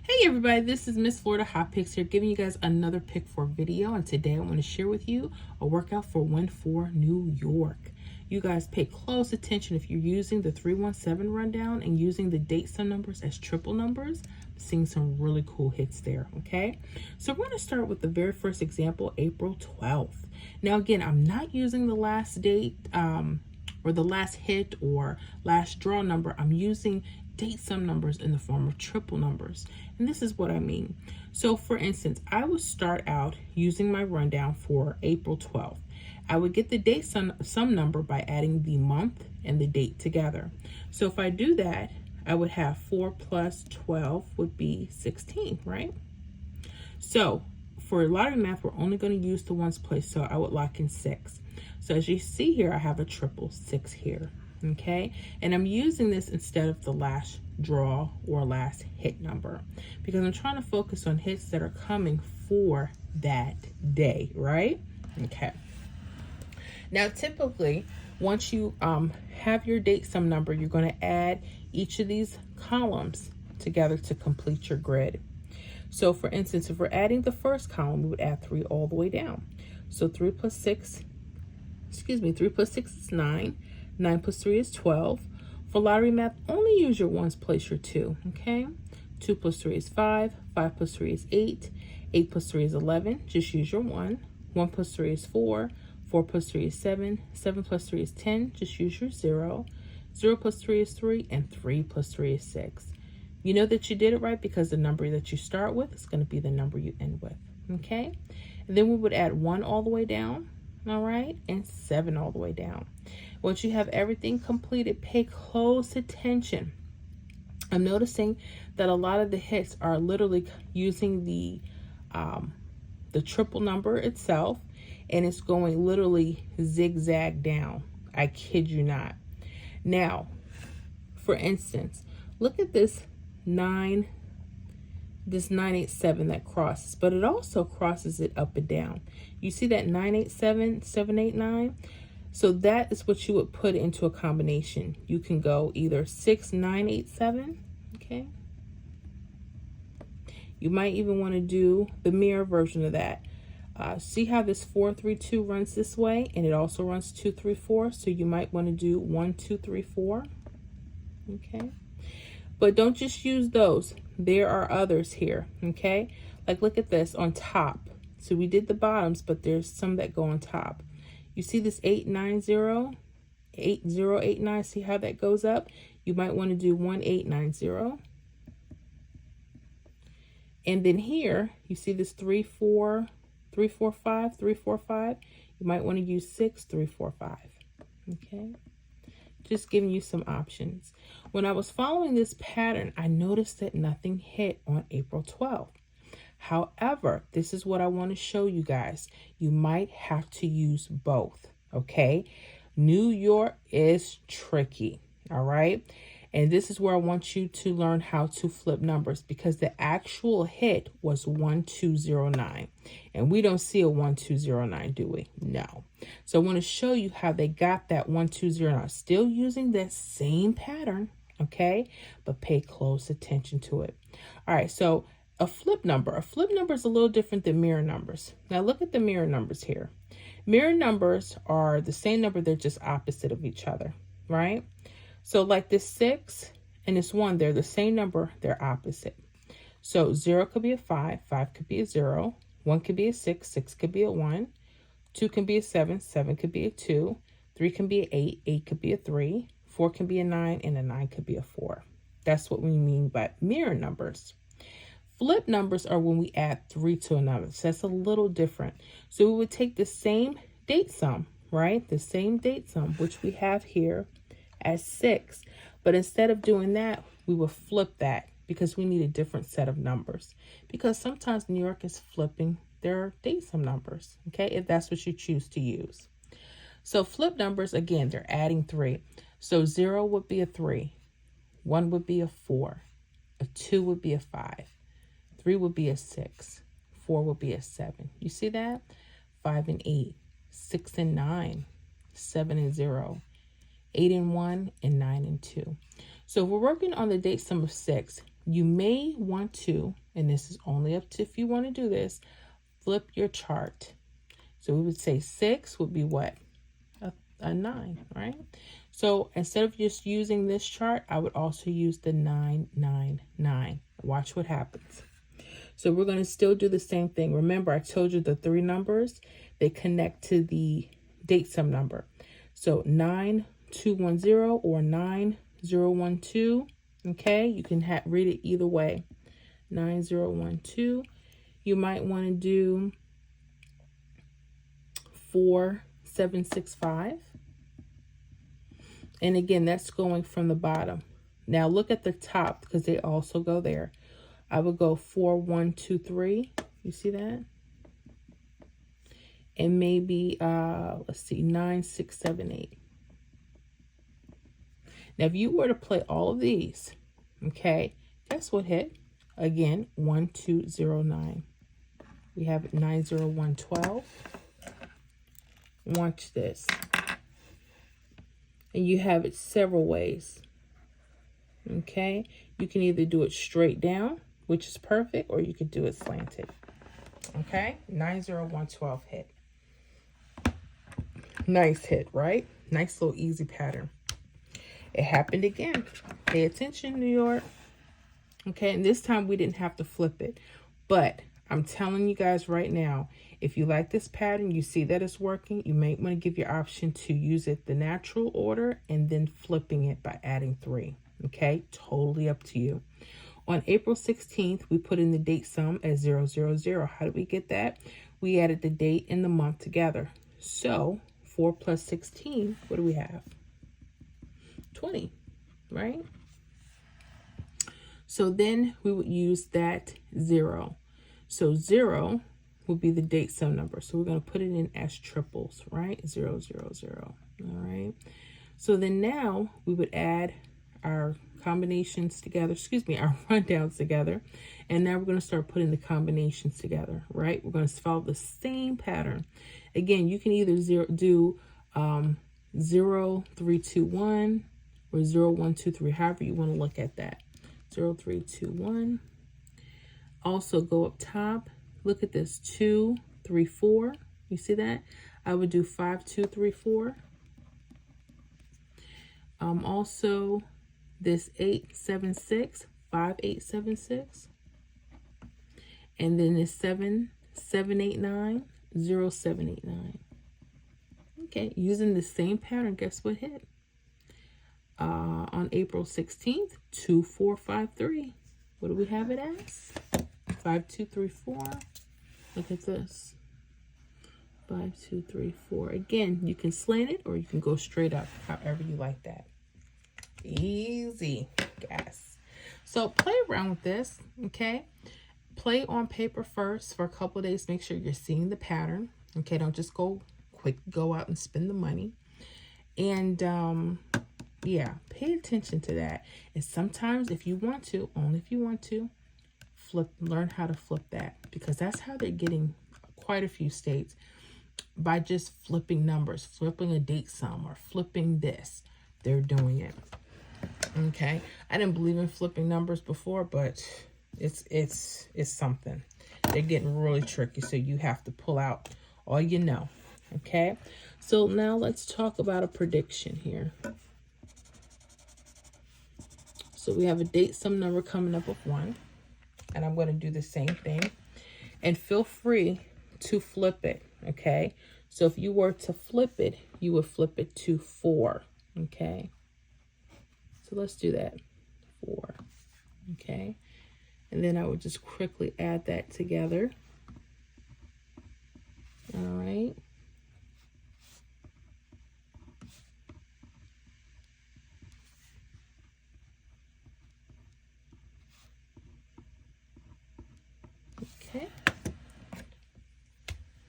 Hey everybody, this is Miss Florida Hot Picks here, giving you guys another pick for video. And today I want to share with you a workout for Win for New York. You guys pay close attention if you're using the 317 rundown and using the date some numbers as triple numbers. I'm seeing some really cool hits there, okay? So we're going to start with the very first example, April 12th. Now again, I'm not using the last date or the last hit or last draw number. I'm using date some numbers in the form of triple numbers. And this is what I mean. So for instance, I would start out using my rundown for April 12th. I would get the date some number by adding the month and the date together. So if I do that, I would have 4 plus 12 would be 16, right? So for lottery math, we're only going to use the ones place. So I would lock in 6. So as you see here, I have a triple 6 here. Okay, and I'm using this instead of the last draw or last hit number because I'm trying to focus on hits that are coming for that day, right? Okay. Now, typically, once you have your date some number, you're going to add each of these columns together to complete your grid. So, for instance, if we're adding the first column, we would add 3 all the way down. So 3 plus 6 is 9. 9 plus 3 is 12. For lottery math, only use your ones, place your 2, okay? 2 plus 3 is 5. 5 plus 3 is 8. 8 plus 3 is 11. Just use your 1. 1 plus 3 is 4. 4 plus 3 is 7. 7 plus 3 is 10. Just use your 0. 0 plus 3 is 3. And 3 plus 3 is 6. You know that you did it right because the number that you start with is going to be the number you end with, okay? And then we would add 1 all the way down, all right? And 7 all the way down. Once you have everything completed, pay close attention. I'm noticing that a lot of the hits are literally using the triple number itself, and it's going literally zigzag down. I kid you not. Now, for instance, look at this 987 that crosses, but it also crosses it up and down. You see that 987, 789? So that is what you would put into a combination. You can go either 6987, okay? You might even want to do the mirror version of that. See how this 432 runs this way, and it also runs 234. So you might want to do 1 2 3 4, okay? But don't just use those. There are others here, okay? Like look at this on top. So we did the bottoms, but there's some that go on top. You see this 890, 8089, see how that goes up? You might want to do 1890. And then here, you see this 345, 345. You might want to use 6345, okay? Just giving you some options. When I was following this pattern, I noticed that nothing hit on April 12th. However, this is what I want to show you guys. You might have to use both, okay? New York is tricky, all right? And this is where I want you to learn how to flip numbers because the actual hit was 1209. And we don't see a 1209, do we? No. So I want to show you how they got that 1209. Still using that same pattern, okay? But pay close attention to it. All right, so a flip number is a little different than mirror numbers. Now look at the mirror numbers here. Mirror numbers are the same number, they're just opposite of each other, right? So like this 6 and this 1, they're the same number, they're opposite. So 0 could be a 5, 5 could be a 0, 1 could be a 6, 6 could be a 1, 2 can be a 7, 7 could be a 2, 3 can be an 8, 8 could be a 3, 4 can be a 9, and a 9 could be a 4. That's what we mean by mirror numbers. Flip numbers are when we add 3 to another. So that's a little different. So we would take the same date sum, right? The same date sum, which we have here as 6. But instead of doing that, we will flip that because we need a different set of numbers. Because sometimes New York is flipping their date sum numbers, okay? If that's what you choose to use. So flip numbers, again, they're adding 3. So 0 would be a 3. 1 would be a 4. A 2 would be a 5. 3 would be a 6. 4 would be a 7. You see that? 5 and 8. 6 and 9. 7 and 0. 8 and 1. And 9 and 2. So if we're working on the date sum of 6, you may want to, and this is only up to if you want to do this, flip your chart. So we would say 6 would be what? A 9, right? So instead of just using this chart, I would also use the 999. Watch what happens. So we're going to still do the same thing. Remember, I told you the 3 numbers, they connect to the date sum number. So 9210 or 9012. Okay, you can read it either way. 9012. You might want to do 4765. And again, that's going from the bottom. Now look at the top because they also go there. I would go 4123. You see that? And maybe, let's see, 9678. Now, if you were to play all of these, okay, guess what hit? Again, 1209. We have 90112. Watch this. And you have it several ways. Okay, you can either do it straight down, which is perfect, or you could do it slanted. Okay, 90112 hit. Nice hit, right? Nice little easy pattern. It happened again. Pay attention, New York. Okay, and this time we didn't have to flip it. But I'm telling you guys right now, if you like this pattern, you see that it's working, you may want to give your option to use it the natural order and then flipping it by adding 3. Okay, totally up to you. On April 16th, we put in the date sum as 000. How did we get that? We added the date and the month together. So 4 plus 16, what do we have? 20, right? So then we would use that 0. So 0 would be the date sum number. So we're going to put it in as triples, right? 000. All right. So then now we would add our combinations together, our rundowns together. And now we're going to start putting the combinations together, right? We're going to follow the same pattern. Again, you can either do 0, 3, 2, 1 or 0, 1, 2, 3, however you want to look at that. 0, 3, 2, 1. Also go up top. Look at this, 2, 3, 4. You see that? I would do 5, 2, 3, 4. Also this 8, 7, 6, 5, 8, 7, 6. And then this 7, 7, 8, 9, 0, 7, 8, 9. Okay, using the same pattern, guess what hit? On April 16th, 2, 4, 5, 3. What do we have it as? 5, 2, 3, 4. Look at this. 5, 2, 3, 4. Again, you can slant it or you can go straight up, however you like that. Easy, guys. So play around with this, okay? Play on paper first for a couple of days. Make sure you're seeing the pattern, okay? Don't just go out and spend the money. And yeah, pay attention to that. And sometimes if you want to, only if you want to, learn how to flip that, because that's how they're getting quite a few states, by just flipping numbers, flipping a date sum or flipping this. They're doing it. Okay, I didn't believe in flipping numbers before, but it's something. They're getting really tricky, so you have to pull out all you know. Okay, so now let's talk about a prediction here. So we have a date sum number coming up of 1, and I'm going to do the same thing, and feel free to flip it. Okay, so if you were to flip it, you would flip it to 4. Okay, so let's do that. 4. Okay, and then I would just quickly add that together. All right. Okay.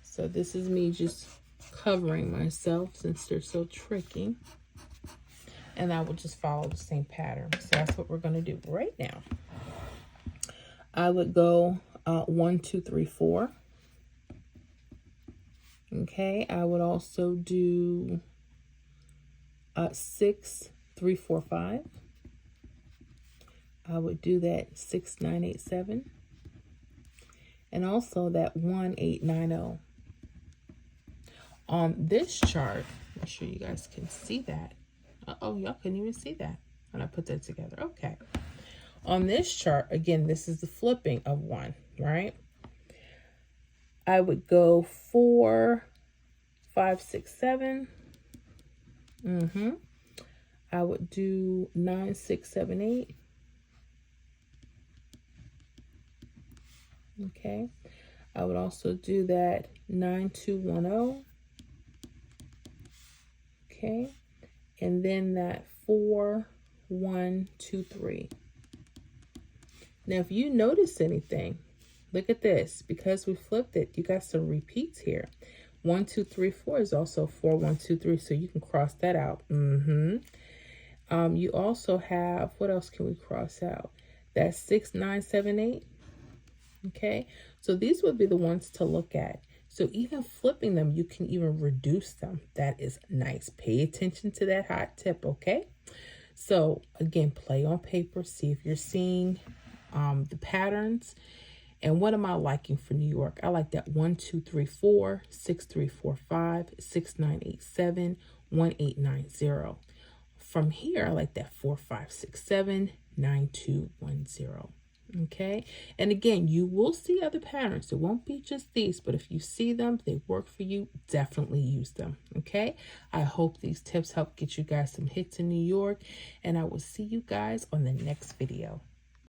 So this is me just covering myself since they're so tricky. And I will just follow the same pattern. So that's what we're going to do right now. I would go 1, 2, 3, 4. Okay, I would also do 6, 3, 4, 5. I would do that 6987 and also that 1890. On this chart, make sure you guys can see that. Uh-oh, y'all couldn't even see that when I put that together. Okay. On this chart, again, this is the flipping of 1, right? I would go 4, 5, 6, 7. I would do 9, 6, 7, 8. Okay. I would also do that 9, 2, 1, 0. Okay. And then that 4, 1, 2, 3. Now, if you notice anything, look at this. Because we flipped it, you got some repeats here. 1, 2, 3, 4 is also 4, 1, 2, 3. So you can cross that out. You also have, what else can we cross out? That's 6, 9, 7, 8. Okay. So these would be the ones to look at. So even flipping them, you can even reduce them. That is nice. Pay attention to that hot tip, okay? So again, play on paper. See if you're seeing the patterns. And what am I liking for New York? I like that 1, 2, 3, 4, 6, 3, 4, 5, 6, 9, 8, 7, 1, 8, 9, 0. From here, I like that 4, 5, 6, 7, 9, 2, 1, 0. Okay, and again, you will see other patterns. It won't be just these, but if you see them, they work for you, definitely use them. Okay, I hope these tips help get you guys some hits in New York, and I will see you guys on the next video.